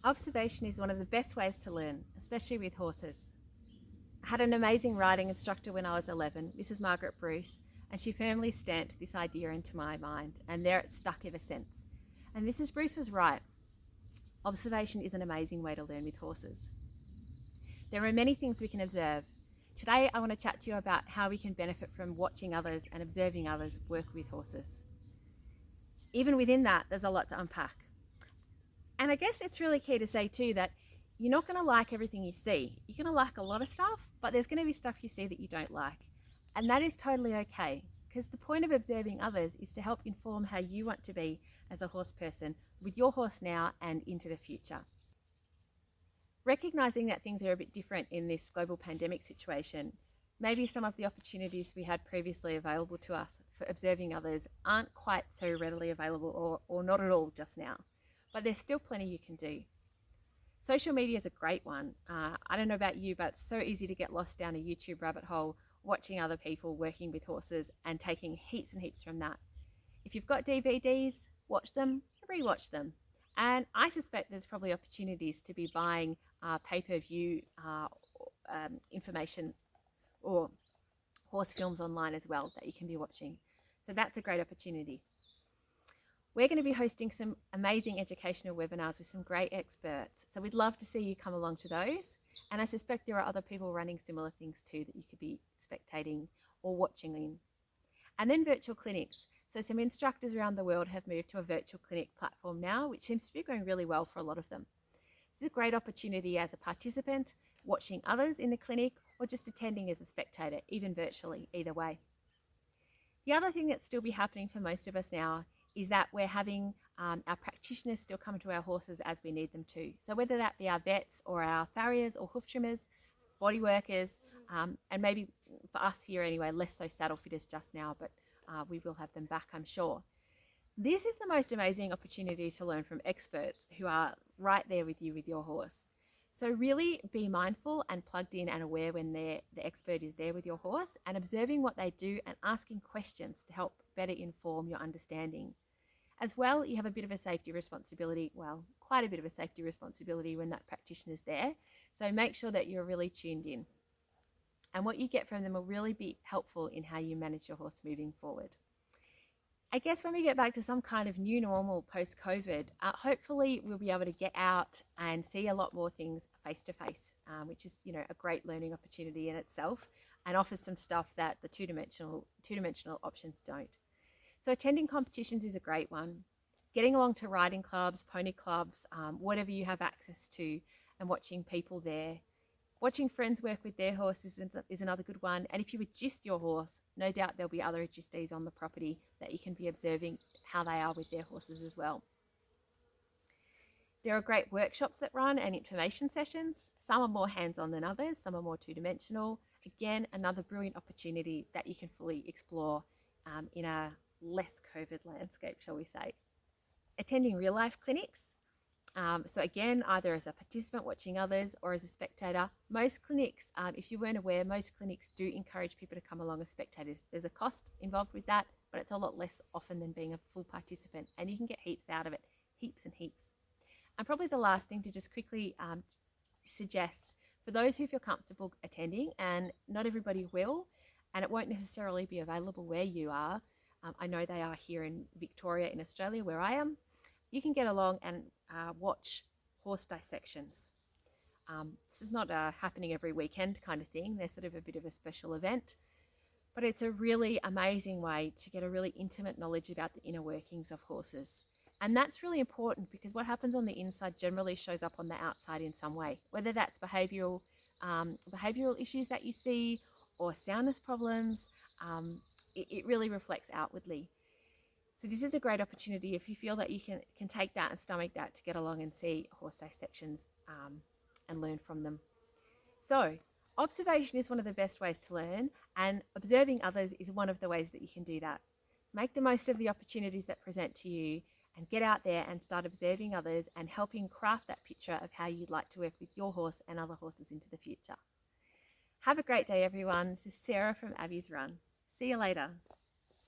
Observation is one of the best ways to learn, especially with horses. I had an amazing riding instructor when I was 11, Mrs. Margaret Bruce, and she firmly stamped this idea into my mind, and there it's stuck ever since. And Mrs. Bruce was right. Observation is an amazing way to learn with horses. There are many things we can observe. Today I want to chat to you about how we can benefit from watching others and observing others work with horses. Even within that, there's a lot to unpack. And I guess it's really key to say too that you're not going to like everything you see. You're going to like a lot of stuff, but there's going to be stuff you see that you don't like. And that is totally okay, because the point of observing others is to help inform how you want to be as a horse person with your horse now and into the future. Recognizing that things are a bit different in this global pandemic situation, maybe some of the opportunities we had previously available to us for observing others aren't quite so readily available or not at all just now. But there's still plenty you can do. Social media is a great one. I don't know about you, but it's so easy to get lost down a YouTube rabbit hole watching other people working with horses and taking heaps and heaps from that. If you've got DVDs, watch them, rewatch them. And I suspect there's probably opportunities to be buying pay-per-view information or horse films online as well that you can be watching. So that's a great opportunity. We're going to be hosting some amazing educational webinars with some great experts. So we'd love to see you come along to those. And I suspect there are other people running similar things too that you could be spectating or watching in. And then virtual clinics. So some instructors around the world have moved to a virtual clinic platform now, which seems to be going really well for a lot of them. This is a great opportunity as a participant, watching others in the clinic, or just attending as a spectator, even virtually, either way. The other thing that's still be happening for most of us now is that we're having our practitioners still come to our horses as we need them to. So whether that be our vets or our farriers or hoof trimmers, body workers, and maybe for us here anyway, less so saddle fitters just now, but we will have them back, I'm sure. This is the most amazing opportunity to learn from experts who are right there with you with your horse. So really be mindful and plugged in and aware when the expert is there with your horse and observing what they do and asking questions to help better inform your understanding. As well, you have a bit of a safety responsibility, well, quite a bit of a safety responsibility when that practitioner's there. So make sure that you're really tuned in. And what you get from them will really be helpful in how you manage your horse moving forward. I guess when we get back to some kind of new normal post-COVID, hopefully we'll be able to get out and see a lot more things face-to-face, which is, a great learning opportunity in itself and offers some stuff that the two-dimensional options don't. So attending competitions is a great one. Getting along to riding clubs, pony clubs, whatever you have access to, and watching people there. Watching friends work with their horses is another good one. And if you would gist your horse, no doubt there'll be other gistees on the property that you can be observing how they are with their horses as well. There are great workshops that run and information sessions. Some are more hands-on than others, some are more two-dimensional. Again, another brilliant opportunity that you can fully explore in a less COVID landscape, shall we say. Attending real-life clinics. So again, either as a participant watching others or as a spectator. Most clinics, if you weren't aware, most clinics do encourage people to come along as spectators. There's a cost involved with that, but it's a lot less often than being a full participant, and you can get heaps out of it, heaps and heaps. And probably the last thing to just quickly suggest, for those who feel comfortable attending, and not everybody will, and it won't necessarily be available where you are, I know they are here in Victoria in Australia where I am, you can get along and watch horse dissections. This is not a happening every weekend kind of thing. They're sort of a bit of a special event, but it's a really amazing way to get a really intimate knowledge about the inner workings of horses. And that's really important because what happens on the inside generally shows up on the outside in some way, whether that's behavioural issues that you see or soundness problems. It really reflects outwardly. So this is a great opportunity if you feel that you can take that and stomach that to get along and see horse dissections and learn from them. So observation is one of the best ways to learn, and observing others is one of the ways that you can do that. Make the most of the opportunities that present to you and get out there and start observing others and helping craft that picture of how you'd like to work with your horse and other horses into the future. Have a great day, everyone. This is Sarah from Abbey's Run. See you later.